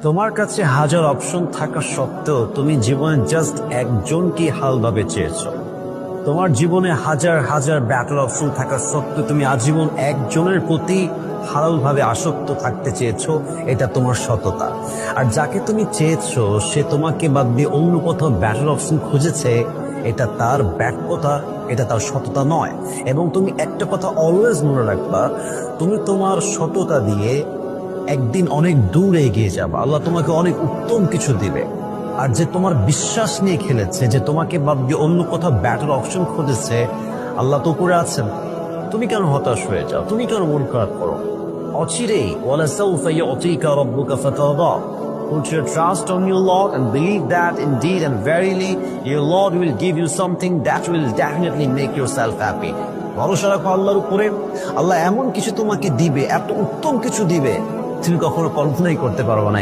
তোমার কাছে হাজার অপশন থাকা সত্ত্বেও তুমি জীবনে জাস্ট একজনকে হালভাবে চেয়েছো। তোমার জীবনে হাজার হাজার ব্যাটার অপশন থাকা সত্ত্বেও তুমি আজীবন একজনের প্রতি হালালভাবে আসক্ত থাকতে চেয়েছো। এটা তোমার সততা। আর যাকে তুমি চেয়েছো সে তোমাকে বাদ দিয়ে অন্য কোথাও ব্যাটার অপশন খুঁজেছে, এটা তার ব্যর্থতা, এটা তার সততা নয়। এবং তুমি একটা কথা অলওয়েজ মনে রাখবা, তুমি তোমার সততা দিয়ে একদিন অনেক দূর এগিয়ে যাবে। আল্লাহ তোমাকে অনেক উত্তম কিছু দিবে। আর যে তোমার বিশ্বাস নিয়ে খেলেছে, যে তোমাকে বাদ দিয়ে অন্য কোথাও ব্যাটার অপশন খুঁজেছে, আল্লাহ তো উপরে আছেন। তুমি কেন হতাশ হয়ে যাও? তুমি কেন মন খারাপ করো? অচিরেই ওয়ালাসাউফা ইউতিকা রাব্বুকা ফাতারদা। Put your trust on your Lord and believe that indeed and verily your Lord will give you something that will definitely make yourself happy. ভরসা রাখো আল্লাহর উপরে। আল্লাহ এমন কিছু তোমাকে দিবে, এত উত্তম কিছু দিবে, তুমি কখনো কল্পনাই করতে পারবে না।